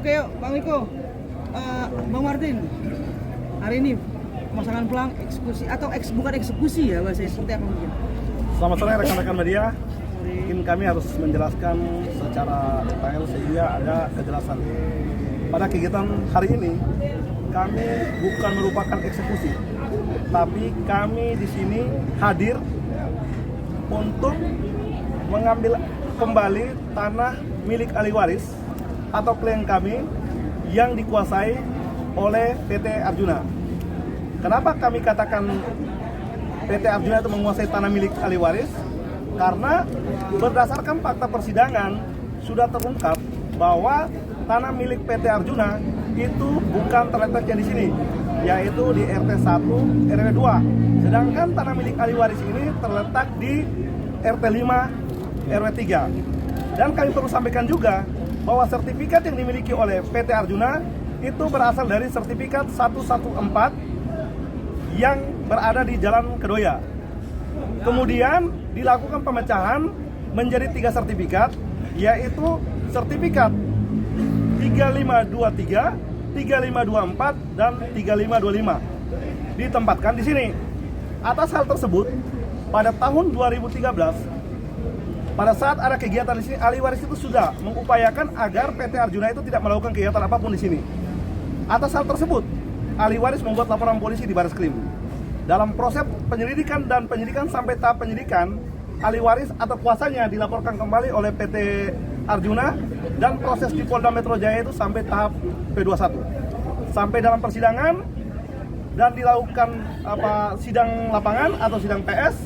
Oke yuk, Bang Niko, Bang Martin, hari ini pemasangan pelang eksekusi atau bukan eksekusi ya bahasanya, seperti apa mungkin? Selamat sore rekan-rekan media. Mungkin kami harus menjelaskan secara detail sehingga ada kejelasan. Pada kegiatan hari ini, kami bukan merupakan eksekusi, tapi kami di sini hadir untuk mengambil kembali tanah milik ahli waris atau klien kami yang dikuasai oleh PT Arjuna. Kenapa kami katakan PT Arjuna itu menguasai tanah milik ahli waris? Karena berdasarkan fakta persidangan sudah terungkap bahwa tanah milik PT Arjuna itu bukan terletaknya di sini, yaitu di RT 1 RW 2. Sedangkan tanah milik ahli waris ini terletak di RT 5 RW 3. Dan kami perlu sampaikan juga bahwa sertifikat yang dimiliki oleh PT Arjuna itu berasal dari sertifikat 114 yang berada di Jalan Kedoya. Kemudian dilakukan pemecahan menjadi 3 sertifikat, yaitu sertifikat 3523, 3524, dan 3525 ditempatkan di sini. Atas hal tersebut, pada tahun 2013 pada saat ada kegiatan di sini, ahli waris itu sudah mengupayakan agar PT Arjuna itu tidak melakukan kegiatan apapun di sini. Atas hal tersebut, ahli waris membuat laporan polisi di Bareskrim. Dalam proses penyelidikan dan penyidikan sampai tahap penyidikan, ahli waris atau kuasanya dilaporkan kembali oleh PT Arjuna dan proses di Polda Metro Jaya itu sampai tahap P21. Sampai dalam persidangan dan dilakukan sidang lapangan atau sidang PS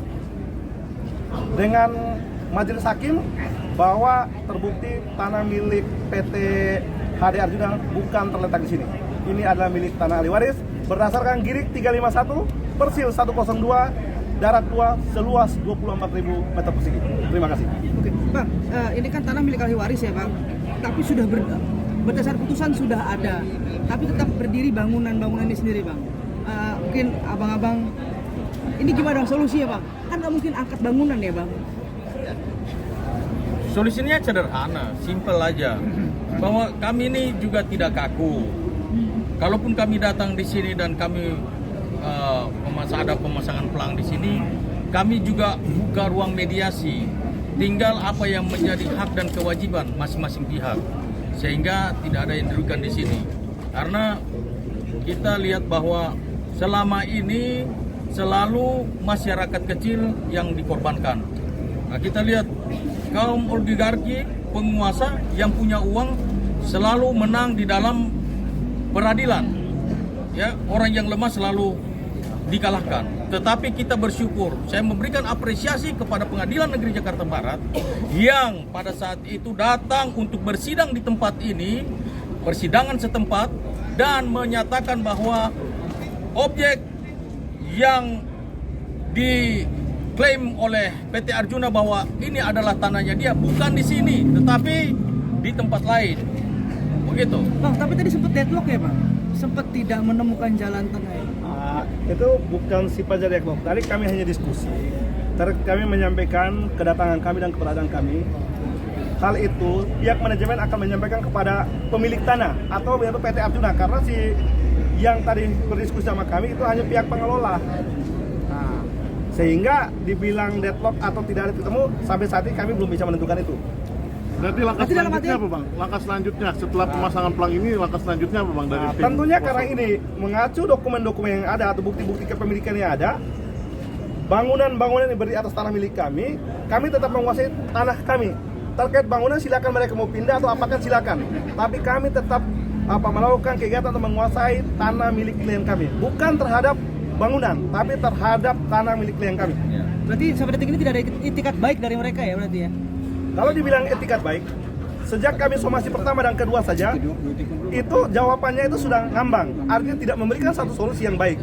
dengan majelis hakim bahwa terbukti tanah milik PT HD Arjuna bukan terletak di sini. Ini adalah milik tanah ahli waris berdasarkan Girik 351 Persil 102 Darat 2 seluas 24.000 meter persegi. Terima kasih. Oke, Bang, ini kan tanah milik ahli waris ya, Bang. Tapi sudah berdasar putusan sudah ada, tapi tetap berdiri bangunan ini sendiri, Bang. Mungkin abang-abang ini gimana solusinya, Bang? Kan nggak mungkin angkat bangunan ya, Bang. Solusinya sederhana, simpel aja. Bahwa kami ini juga tidak kaku. Kalaupun kami datang di sini dan kami ada pemasangan pelang di sini, kami juga buka ruang mediasi. Tinggal apa yang menjadi hak dan kewajiban masing-masing pihak, sehingga tidak ada yang dirugikan di sini. Karena kita lihat bahwa selama ini selalu masyarakat kecil yang dikorbankan. Nah, kita lihat kaum oligarki, penguasa yang punya uang selalu menang di dalam peradilan. Ya, orang yang lemah selalu dikalahkan. Tetapi kita bersyukur, saya memberikan apresiasi kepada Pengadilan Negeri Jakarta Barat yang pada saat itu datang untuk bersidang di tempat ini, persidangan setempat, dan menyatakan bahwa objek yang diklaim oleh PT Arjuna bahwa ini adalah tanahnya dia bukan di sini, tetapi di tempat lain. Begitu. Bang, tapi tadi sempat deadlock ya, Bang? Sempat tidak menemukan jalan tengah ya? Itu bukan sifatnya deadlock. Tadi kami hanya diskusi. Kami menyampaikan kedatangan kami dan keberadaan kami. Hal itu pihak manajemen akan menyampaikan kepada pemilik tanah atau yaitu PT Arjuna, karena si yang tadi berdiskusi sama kami itu hanya pihak pengelola. Nah, sehingga dibilang deadlock atau tidak ada ketemu, sampai saat ini kami belum bisa menentukan itu. Berarti langkah selanjutnya apa, Bang? Langkah selanjutnya setelah pemasangan pelang ini, langkah selanjutnya apa, Bang? Dari tim tentunya kuasa? karena ini mengacu dokumen-dokumen yang ada atau bukti-bukti kepemilikan yang ada, bangunan-bangunan yang berdiri atas tanah milik kami tetap menguasai tanah kami. Terkait bangunan silakan mereka mau pindah atau apakan silakan. Tapi kami tetap melakukan kegiatan untuk menguasai tanah milik klien kami, bukan terhadap bangunan, tapi terhadap tanah milik klien kami. Berarti sampai detik ini tidak ada itikat baik dari mereka ya, berarti ya? Kalau dibilang etikat baik, sejak kami somasi pertama dan kedua saja, itu jawabannya itu sudah ngambang, artinya tidak memberikan satu solusi yang baik.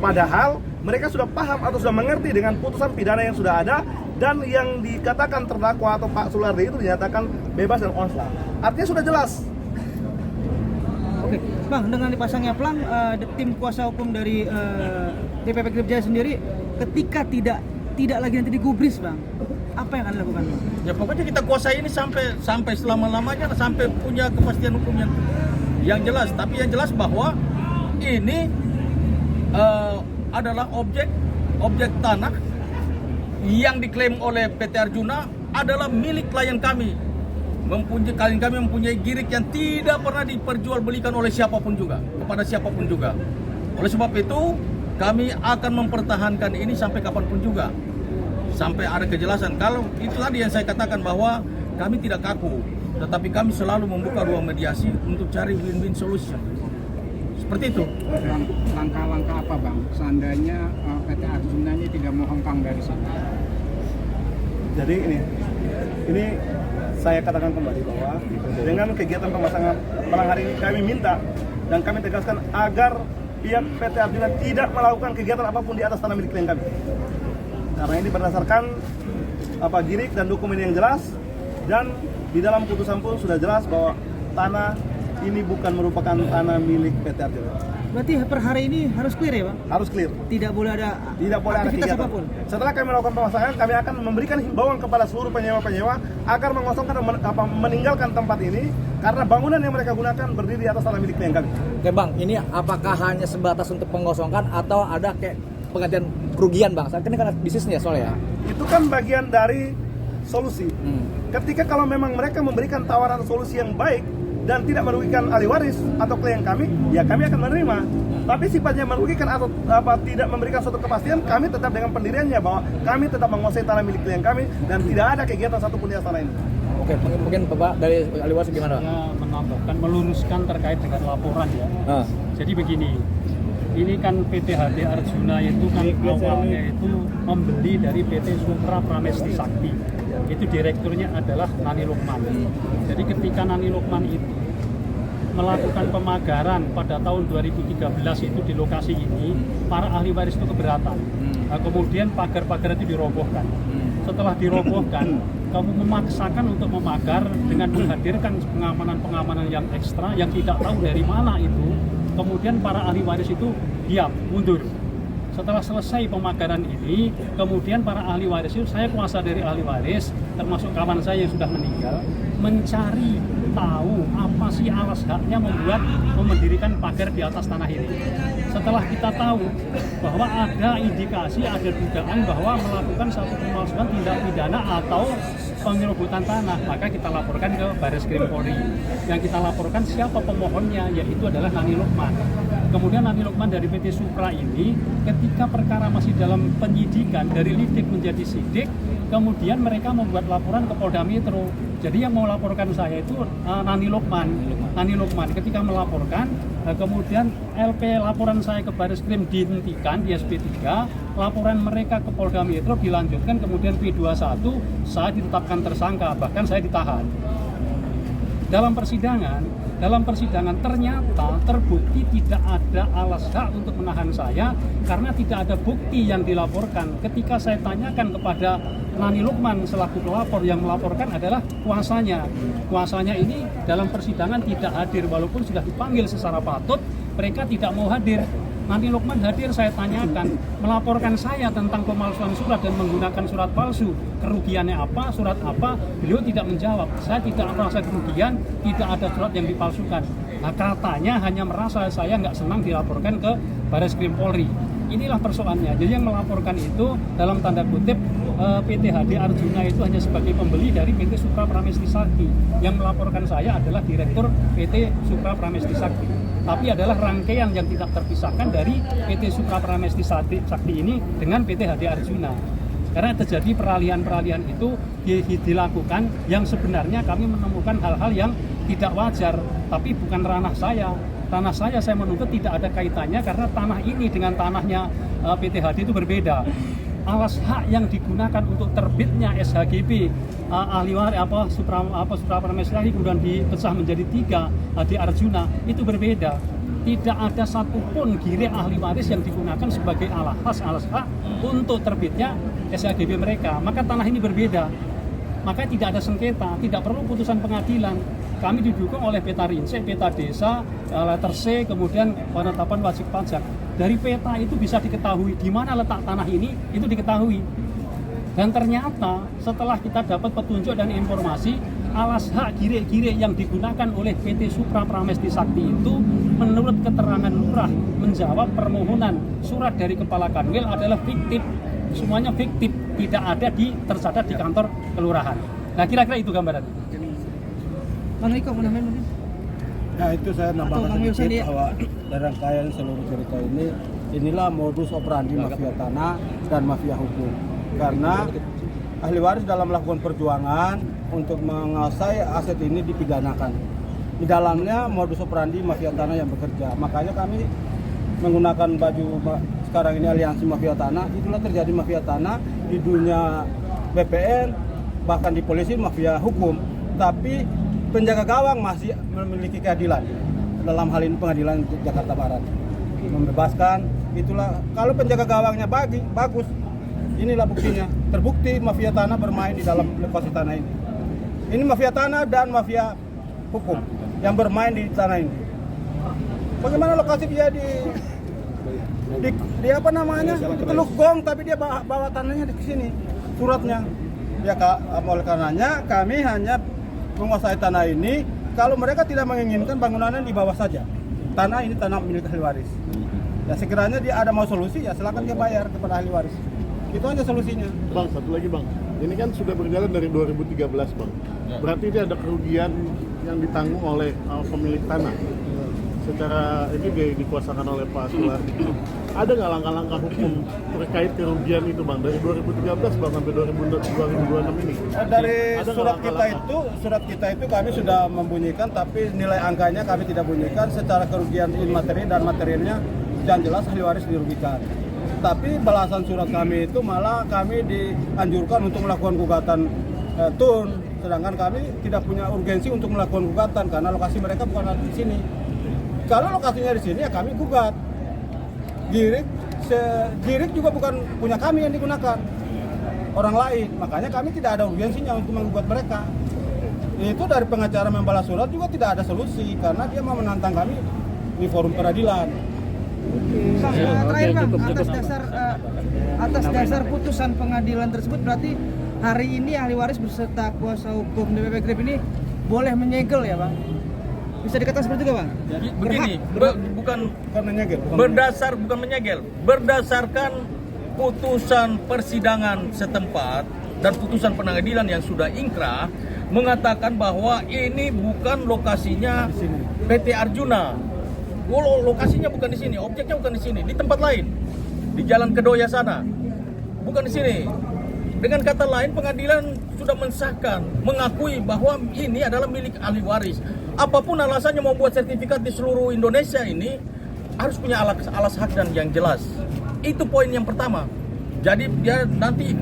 Padahal mereka sudah paham atau sudah mengerti dengan putusan pidana yang sudah ada, dan yang dikatakan terdakwa atau Pak Sulardi itu dinyatakan bebas dan onslah. Artinya sudah jelas. Oke, Bang, dengan dipasangnya pelang, tim kuasa hukum dari DPP Grip Jaya sendiri ketika tidak tidak lagi nanti digubris Bang, apa yang akan dilakukan Bang? Ya pokoknya kita kuasai ini sampai selama-lamanya, sampai punya kepastian hukum yang jelas. Tapi yang jelas bahwa ini adalah objek tanah yang diklaim oleh PT Arjuna adalah milik klien kami. Klien kami mempunyai girik yang tidak pernah diperjualbelikan oleh siapapun juga, kepada siapapun juga. Oleh sebab itu, kami akan mempertahankan ini sampai kapanpun juga, sampai ada kejelasan. Kalau itu tadi yang saya katakan bahwa kami tidak kaku, tetapi kami selalu membuka ruang mediasi untuk cari win-win solution. Seperti itu. Langkah-langkah apa Bang, seandainya PT Arjuna ini tidak mau hengkang dari sana? Jadi ini saya katakan kembali bahwa dengan kegiatan pemasangan pelang hari ini kami minta dan kami tegaskan agar pihak PT Arjuna tidak melakukan kegiatan apapun di atas tanah milik klien kami. Karena ini berdasarkan girik dan dokumen yang jelas, dan di dalam putusan pun sudah jelas bahwa tanah ini bukan merupakan tanah milik PT Arjuna. Berarti per hari ini harus clear ya Bang? Harus clear. Tidak boleh ada aktivitas kegiatan apapun. Setelah kami melakukan pemasangan, kami akan memberikan himbauan kepada seluruh penyewa-penyewa agar mengosongkan meninggalkan tempat ini karena bangunan yang mereka gunakan berdiri di atas tanah milik klien kami. Oke Bang, ini apakah hanya sebatas untuk mengosongkan atau ada kayak penggantian kerugian Bang? Saat ini kan bisnisnya soalnya. Itu kan bagian dari solusi. Ketika kalau memang mereka memberikan tawaran solusi yang baik dan tidak merugikan ahli waris atau klien kami, ya kami akan menerima. Tapi sifatnya merugikan atau tidak memberikan suatu kepastian, kami tetap dengan pendiriannya bahwa kami tetap menguasai tanah milik klien kami dan tidak ada kegiatan satupun di atas tanah ini. Oke, mungkin Bapak dari ahli waris gimana? Ya, menambahkan, meluruskan terkait dengan laporan ya. Jadi begini, ini kan PT HD Arjuna itu kan awalnya itu membeli dari PT Supra Pramesti Sakti. Itu direkturnya adalah Nani Lukman. Jadi ketika Nani Lukman itu melakukan pemagaran pada tahun 2013 itu di lokasi ini, para ahli waris itu keberatan. Kemudian pagar-pagar itu dirobohkan. Setelah dirobohkan, kamu memaksakan untuk memagar dengan menghadirkan pengamanan-pengamanan yang ekstra yang tidak tahu dari mana itu. Kemudian para ahli waris itu diam, mundur. Setelah selesai pemagaran ini, kemudian para ahli waris itu, saya kuasa dari ahli waris, termasuk kawan saya yang sudah meninggal, mencari tahu apa sih alas haknya mendirikan pagar di atas tanah ini. Setelah kita tahu bahwa ada indikasi, ada dugaan bahwa melakukan satu pemalsuan tindak pidana atau penyerobotan tanah, maka kita laporkan ke Baris Krim Polri. Yang kita laporkan siapa pemohonnya, yaitu adalah Nani Lukman. Kemudian Nani Lukman dari PT Supra ini, ketika perkara masih dalam penyidikan dari lidik menjadi sidik, kemudian mereka membuat laporan ke Polda Metro. Jadi yang mau laporkan saya itu Nani Lukman. Nani Lukman ketika melaporkan, kemudian LP laporan saya ke Baris Krim dihentikan di SP3, laporan mereka ke Polda Metro dilanjutkan, kemudian P21 saya ditetapkan tersangka, bahkan saya ditahan. Dalam persidangan ternyata terbukti tidak ada alas hak untuk menahan saya karena tidak ada bukti yang dilaporkan. Ketika saya tanyakan kepada Nani Lukman selaku pelapor, yang melaporkan adalah kuasanya. Kuasanya ini dalam persidangan tidak hadir, walaupun sudah dipanggil secara patut, mereka tidak mau hadir. Nani Lukman hadir, saya tanyakan, melaporkan saya tentang pemalsuan surat dan menggunakan surat palsu. Kerugiannya apa, surat apa? Beliau tidak menjawab. Saya tidak merasa kerugian, tidak ada surat yang dipalsukan. Nah, katanya hanya merasa saya nggak senang dilaporkan ke Baris Krim Polri. Inilah persoalannya. Jadi yang melaporkan itu dalam tanda kutip PT HD Arjuna itu hanya sebagai pembeli dari PT Supra Pramesti Sakti. Yang melaporkan saya adalah Direktur PT Supra Pramesti Sakti. Tapi adalah rangkaian yang tidak terpisahkan dari PT Supra Pramesti Sakti ini dengan PT HD Arjuna. Karena terjadi peralihan-peralihan itu dilakukan yang sebenarnya kami menemukan hal-hal yang tidak wajar, tapi bukan ranah saya. Tanah saya menuntut tidak ada kaitannya karena tanah ini dengan tanahnya PT HD itu berbeda. Alas hak yang digunakan untuk terbitnya SHGB ahli waris Supra Pramesti kemudian dipecah menjadi 3 HD Arjuna itu berbeda. Tidak ada satupun gire ahli waris yang digunakan sebagai alas hak untuk terbitnya SHGB mereka. Maka tanah ini berbeda. Maka tidak ada sengketa, tidak perlu putusan pengadilan. Kami didukung oleh peta rinsek, peta desa, letter C, kemudian penetapan wajib pajak. Dari peta itu bisa diketahui di mana letak tanah ini, itu diketahui. Dan ternyata setelah kita dapat petunjuk dan informasi, alas hak gire-gire yang digunakan oleh PT Supra Pramesti Sakti itu menurut keterangan lurah menjawab permohonan surat dari Kepala Kanwil adalah fiktif. Semuanya fiktif, tidak ada tercatat di kantor kelurahan. Nah, kira-kira itu gambaran. Bang Riko mau nambahin mungkin? Nah itu saya Atau nambahkan Bang Yose sedikit dia? bahwa dari rangkaian seluruh cerita ini, inilah modus operandi mafia tanah dan mafia hukum. Karena ahli waris dalam melakukan perjuangan untuk menguasai aset ini dipidanakan. Di dalamnya modus operandi mafia tanah yang bekerja. Makanya kami menggunakan baju sekarang ini aliansi mafia tanah. Itulah terjadi mafia tanah di dunia BPN, bahkan di polisi mafia hukum. Tapi penjaga gawang masih memiliki keadilan. Dalam hal ini pengadilan Jakarta Barat membebaskan. Itulah kalau penjaga gawangnya bagus, inilah buktinya. Terbukti mafia tanah bermain di dalam lokasi tanah ini. Ini mafia tanah dan mafia hukum yang bermain di tanah ini. Bagaimana lokasi dia di apa namanya? Di Teluk Gong, tapi dia bawa tanahnya di sini. Suratnya. Ya oleh karenanya kami hanya menguasai tanah ini kalau mereka tidak menginginkan bangunannya di bawah saja. Tanah ini tanah milik ahli waris. Ya sekiranya dia ada mau solusi ya silakan dia bayar kepada ahli waris. Itu aja solusinya. Bang, satu lagi Bang. Ini kan sudah berjalan dari 2013 Bang. Berarti ini ada kerugian yang ditanggung oleh pemilik tanah. Secara ini dikuasakan oleh Pak Sulardi. Ada nggak langkah-langkah hukum terkait kerugian itu Bang? Dari 2013 Bang sampai 2026 ini? Dari Ada surat langkah-langkah? kita itu kami sudah membunyikan, tapi nilai angkanya kami tidak bunyikan. Secara kerugian materi dan materialnya yang jelas ahli waris dirugikan. Tapi balasan surat kami itu malah kami dianjurkan untuk melakukan gugatan tun, sedangkan kami tidak punya urgensi untuk melakukan gugatan karena lokasi mereka bukan di sini. Kalau lokasinya di sini ya kami gugat. Girik juga bukan punya kami yang digunakan, orang lain. Makanya kami tidak ada urgensinya untuk menggugat mereka. Itu dari pengacara membalas surat juga tidak ada solusi karena dia mau menantang kami di forum peradilan. Bang, terakhir Bang, atas dasar putusan pengadilan tersebut berarti hari ini ahli waris beserta kuasa hukum DPP Grip ini boleh menyegel ya Bang? Bisa dikatakan seperti itu Bang? Begini, bukan menyegel. bukan menyegel, berdasarkan putusan persidangan setempat dan putusan pengadilan yang sudah ingkrah mengatakan bahwa ini bukan lokasinya PT Arjuna. Lokasinya bukan di sini, objeknya bukan di sini, di tempat lain, di Jalan Kedoya sana, bukan di sini. Dengan kata lain, pengadilan sudah mensahkan, mengakui bahwa ini adalah milik ahli waris. Apapun alasannya mau buat sertifikat di seluruh Indonesia ini, harus punya alas hak dan yang jelas. Itu poin yang pertama. Jadi dia nanti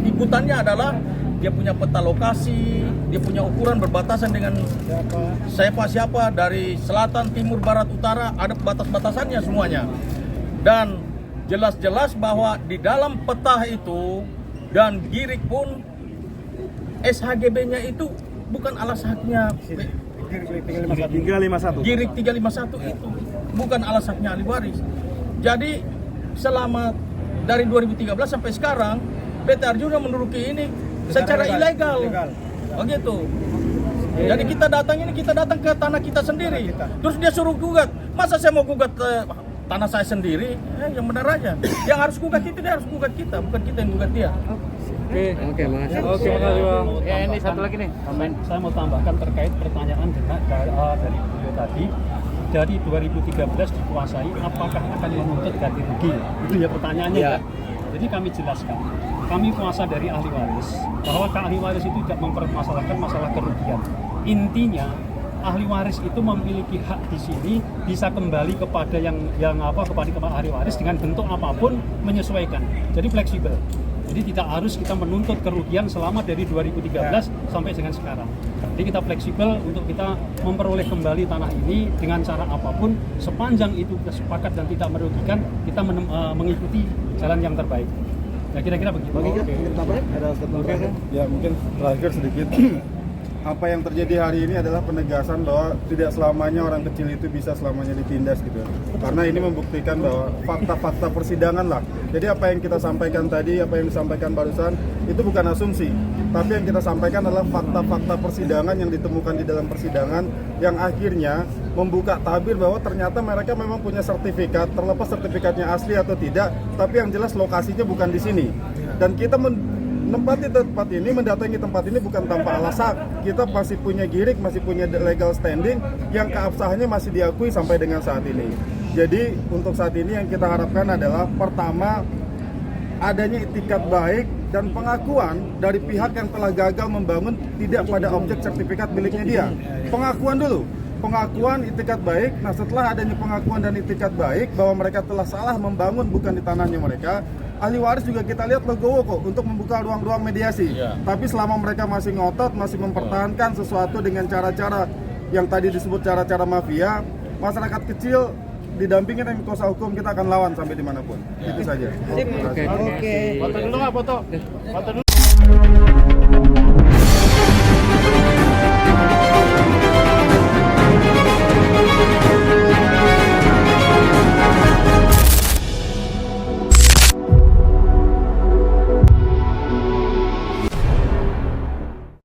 ikutannya adalah dia punya peta lokasi, dia punya ukuran berbatasan dengan siapa dari selatan, timur, barat, utara, ada batas-batasannya semuanya. Dan jelas-jelas bahwa di dalam peta itu dan girik pun SHGB-nya itu bukan alas haknya Girik 351 itu bukan alas haknya ahli waris. Jadi selama dari 2013 sampai sekarang PT Arjuna menduduki ini secara ilegal. Oh gitu. Jadi kita datang ke tanah kita sendiri. Terus dia suruh gugat. Masa saya mau gugat tanah saya sendiri? Yang benar aja. Yang harus gugat itu dia harus gugat kita, bukan kita yang gugat dia. Oke, makasih Bang. Ya ini satu lagi nih. Saya mau tambahkan terkait pertanyaan dari beliau tadi. Dari 2013 dikuasai, apakah akan menuntut ganti rugi? Itu ya pertanyaannya. Ya. Jadi kami jelaskan, kami kuasa dari ahli waris bahwa ahli waris itu tidak mempermasalahkan masalah kerugian. Intinya ahli waris itu memiliki hak di sini bisa kembali kepada kepada ahli waris dengan bentuk apapun menyesuaikan. Jadi fleksibel. Jadi tidak harus kita menuntut kerugian selama dari 2013 sampai dengan sekarang. Jadi kita fleksibel untuk kita memperoleh kembali tanah ini dengan cara apapun sepanjang itu kita sepakat dan tidak merugikan, kita mengikuti jalan yang terbaik. Ya kira-kira begitu. Ya mungkin terakhir sedikit. apa yang terjadi hari ini adalah penegasan bahwa tidak selamanya orang kecil itu bisa selamanya ditindas gitu. Karena ini membuktikan bahwa fakta-fakta persidangan lah. Jadi apa yang kita sampaikan tadi, apa yang disampaikan barusan itu bukan asumsi, tapi yang kita sampaikan adalah fakta-fakta persidangan yang ditemukan di dalam persidangan yang akhirnya membuka tabir bahwa ternyata mereka memang punya sertifikat, terlepas sertifikatnya asli atau tidak, tapi yang jelas lokasinya bukan di sini. Dan kita menempati tempat ini, mendatangi tempat ini bukan tanpa alasan. Kita masih punya girik, masih punya legal standing yang keabsahannya masih diakui sampai dengan saat ini. Jadi untuk saat ini yang kita harapkan adalah pertama, adanya itikat baik dan pengakuan dari pihak yang telah gagal membangun tidak pada objek sertifikat miliknya dia. Pengakuan dulu, pengakuan itikat baik. Nah setelah adanya pengakuan dan itikat baik bahwa mereka telah salah membangun bukan di tanahnya mereka, ahli waris juga kita lihat legowo kok untuk membuka ruang-ruang mediasi. Tapi selama mereka masih ngotot, masih mempertahankan sesuatu dengan cara-cara yang tadi disebut cara-cara mafia, masyarakat kecil didampingin dengan kuasa hukum kita akan lawan sampai dimanapun. Itu saja. Oke. Foto dulu nggak foto? Foto dulu.